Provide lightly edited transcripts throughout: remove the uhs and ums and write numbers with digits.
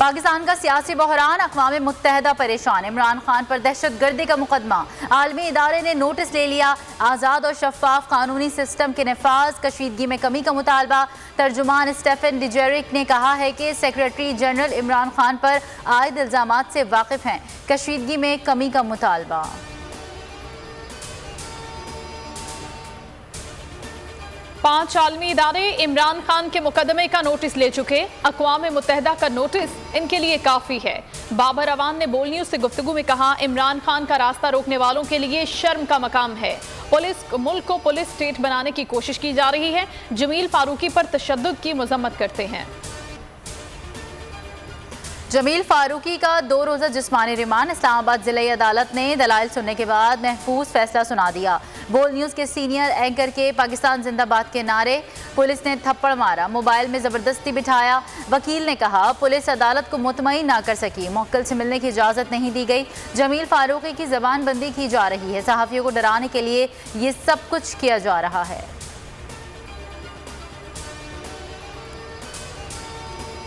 पाकिस्तान का सियासी बहरान, अक़वाम मुत्तहिदा परेशान। इमरान खान पर दहशतगर्दी का मुकदमा, आलमी इदारे ने नोटिस ले लिया। आज़ाद और शफाफ कानूनी सिस्टम के नफाज, कशीदगी में कमी का मुतालबा। तर्जुमान स्टेफन डिजेरिक ने कहा है कि सेक्रेटरी जनरल इमरान खान पर आयद इल्ज़ामात से वाकिफ हैं, कशीदगी में कमी का मुतालबा। 5 आलमी इदारे इमरान खान के मुकदमे का नोटिस ले चुके। अक़वाम मुत्तहिदा का नोटिस इनके लिए काफ़ी है। बाबर अवान ने बोल न्यूज़ से गुफ्तगू में कहा, इमरान खान का रास्ता रोकने वालों के लिए शर्म का मकाम है। मुल्क को पुलिस स्टेट बनाने की कोशिश की जा रही है। जमील फारूकी पर तशद्दुद की मजम्मत करते हैं। जमील फारूकी का 2 रोज़ा जिस्मानी रिमांड। इस्लामाबाद जिला अदालत ने दलाइल सुनने के बाद महफूज फैसला सुना दिया। बोल न्यूज़ के सीनियर एंकर के पाकिस्तान जिंदाबाद के नारे, पुलिस ने थप्पड़ मारा, मोबाइल में ज़बरदस्ती बिठाया। वकील ने कहा, पुलिस अदालत को मुतमईन ना कर सकी, मुवक्किल से मिलने की इजाज़त नहीं दी गई। जमील फारूकी की ज़बानबंदी की जा रही है। सहाफ़ियों को डराने के लिए ये सब कुछ किया जा रहा है।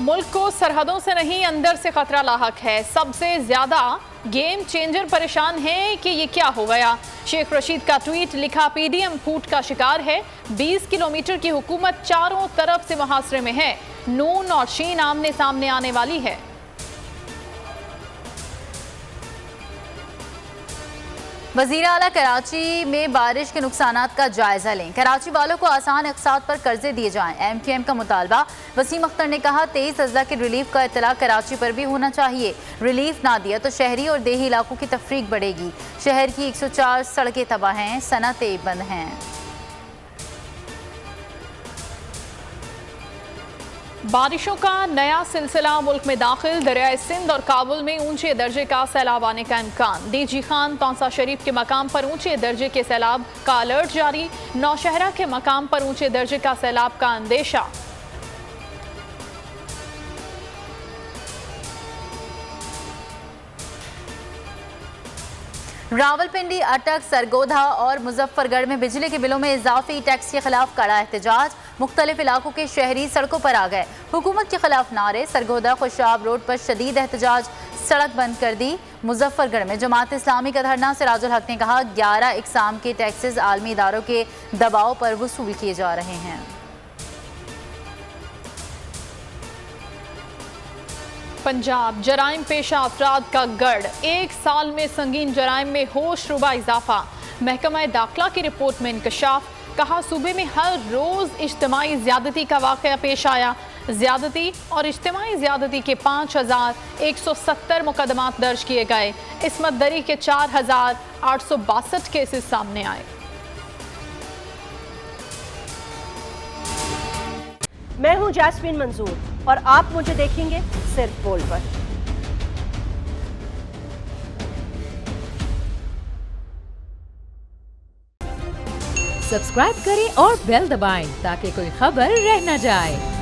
मुल्क को सरहदों से नहीं, अंदर से खतरा लाहक है। सबसे ज्यादा गेम चेंजर परेशान है कि ये क्या हो गया। शेख रशीद का ट्वीट लिखा, पीडीएम फूट का शिकार है। 20 किलोमीटर की हुकूमत चारों तरफ से मुहासरे में है। नून और शीन आमने सामने आने वाली है। वज़ीर आला कराची में बारिश के नुकसानात का जायजा लें, कराची वालों को आसान अक़सात पर कर्जे दिए जाएं। MQM का मुतालबा। वसीम अख्तर ने कहा, 23 अजला के रिलीफ का इतला कराची पर भी होना चाहिए। रिलीफ ना दिया तो शहरी और देही इलाकों की तफरीक बढ़ेगी। शहर की 104 सड़कें तबाह हैं, सनतें बंद हैं। बारिशों का नया सिलसिला मुल्क में दाखिल। दरियाए सिंध और काबुल में ऊंचे दर्जे का सैलाब आने का इम्कान। DG खान तौसा शरीफ के मकाम पर ऊंचे दर्जे के सैलाब का अलर्ट जारी। नौशहरा के मकाम पर ऊंचे दर्जे का सैलाब का अंदेशा। रावलपिंडी, अटक, सरगोधा और मुजफ्फरगढ़ में बिजली के बिलों में इजाफी टैक्स के खिलाफ कड़ा एहतजाज। मुख्तलिफ इलाकों के शहरी सड़कों पर आ गए, हुकूमत के खिलाफ नारे। सरगोधा खुशाब रोड पर शदीद एहतजाज, सड़क बंद कर दी। मुजफ्फरगढ़ में जमात इस्लामी का धरना। सिराजुल हक ने कहा, 11 इकसाम के टैक्सेस आलमी इदारों के दबाव पर वसूल किए जा रहे हैं। पंजाब, जराइम पेशा अफराद का गढ़। 1 साल में संगीन जराइम में होशरुबा इजाफा। महकमा दाखिला की रिपोर्ट में इंकशाफ। कहा, सूबे में हर रोज इज्तिमाई ज्यादती का वाक़या पेश आया। ज्यादती और इज्तिमाई ज्यादती के 5170 मुकदमात दर्ज किए गए। इस्मत दरी के 4862 केसेस सामने आए। मैं हूं जैस्मीन मंजूर और आप मुझे देखेंगे सिर्फ बोल पर। सब्सक्राइब करें और बेल दबाएं ताकि कोई खबर रह न जाए।